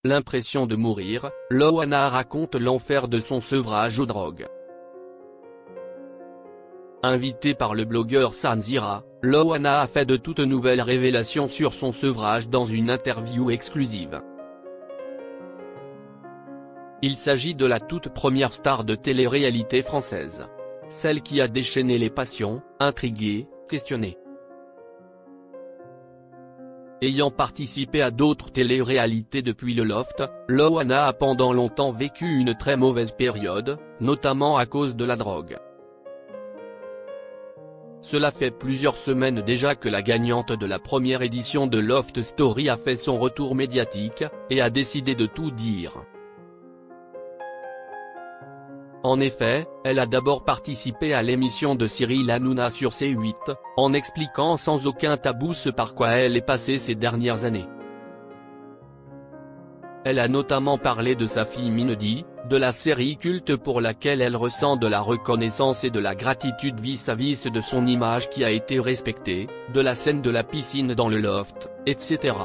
L'impression de mourir, Loana raconte l'enfer de son sevrage aux drogues. Invitée par le blogueur Sam Zira, Loana a fait de toutes nouvelles révélations sur son sevrage dans une interview exclusive. Il s'agit de la toute première star de télé-réalité française. Celle qui a déchaîné les passions, intrigué, questionné. Ayant participé à d'autres télé-réalités depuis le Loft, Loana a pendant longtemps vécu une très mauvaise période, notamment à cause de la drogue. Cela fait plusieurs semaines déjà que la gagnante de la première édition de Loft Story a fait son retour médiatique, et a décidé de tout dire. En effet, elle a d'abord participé à l'émission de Cyril Hanouna sur C8, en expliquant sans aucun tabou ce par quoi elle est passée ces dernières années. Elle a notamment parlé de sa fille Mindy, de la série culte pour laquelle elle ressent de la reconnaissance et de la gratitude vis-à-vis de son image qui a été respectée, de la scène de la piscine dans le Loft, etc.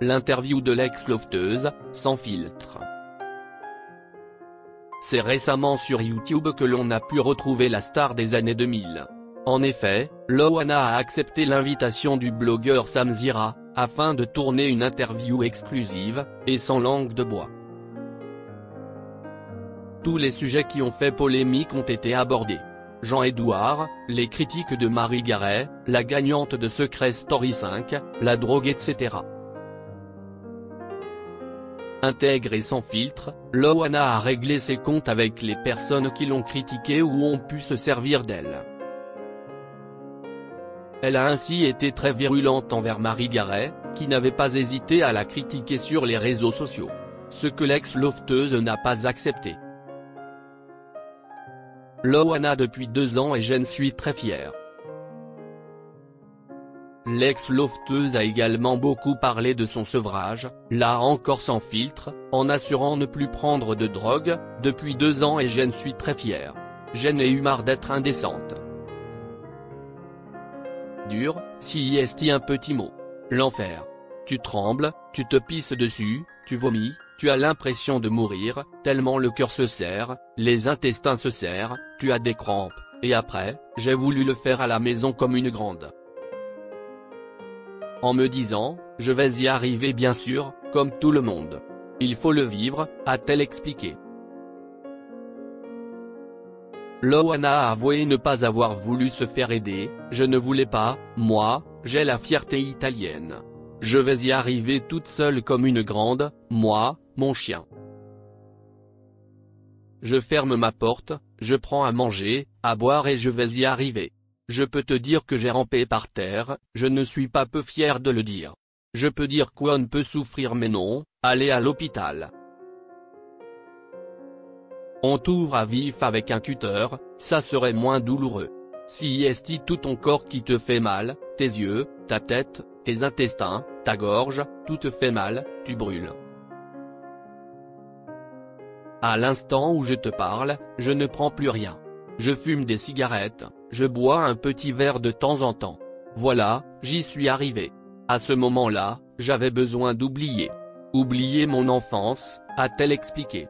L'interview de l'ex-lofteuse, sans filtre. C'est récemment sur YouTube que l'on a pu retrouver la star des années 2000. En effet, Loana a accepté l'invitation du blogueur Sam Zira, afin de tourner une interview exclusive, et sans langue de bois. Tous les sujets qui ont fait polémique ont été abordés. Jean-Édouard, les critiques de Marie Garet, la gagnante de Secret Story 5, la drogue etc. Intègre et sans filtre, Loana a réglé ses comptes avec les personnes qui l'ont critiquée ou ont pu se servir d'elle. Elle a ainsi été très virulente envers Marie Garet, qui n'avait pas hésité à la critiquer sur les réseaux sociaux. Ce que l'ex-lofteuse n'a pas accepté. Loana depuis 2 ans et j'en suis très fière. L'ex-lofteuse a également beaucoup parlé de son sevrage, là encore sans filtre, en assurant ne plus prendre de drogue, depuis 2 ans et j'en suis très fière. J'en ai eu marre d'être indécente. Dur, si est un petit mot. L'enfer. Tu trembles, tu te pisses dessus, tu vomis, tu as l'impression de mourir, tellement le cœur se serre, les intestins se serrent, tu as des crampes, et après, j'ai voulu le faire à la maison comme une grande. En me disant, je vais y arriver bien sûr, comme tout le monde. Il faut le vivre, a-t-elle expliqué. Loana a avoué ne pas avoir voulu se faire aider, je ne voulais pas, moi, j'ai la fierté italienne. Je vais y arriver toute seule comme une grande, moi, mon chien. Je ferme ma porte, je prends à manger, à boire et je vais y arriver. Je peux te dire que j'ai rampé par terre, je ne suis pas peu fier de le dire. Je peux dire qu'on peut souffrir mais non, aller à l'hôpital. On t'ouvre à vif avec un cutter, ça serait moins douloureux. Si est tout ton corps qui te fait mal, tes yeux, ta tête, tes intestins, ta gorge, tout te fait mal, tu brûles. À l'instant où je te parle, je ne prends plus rien. Je fume des cigarettes, je bois un petit verre de temps en temps. Voilà, j'y suis arrivé. À ce moment-là, j'avais besoin d'oublier. Oublier mon enfance, a-t-elle expliqué.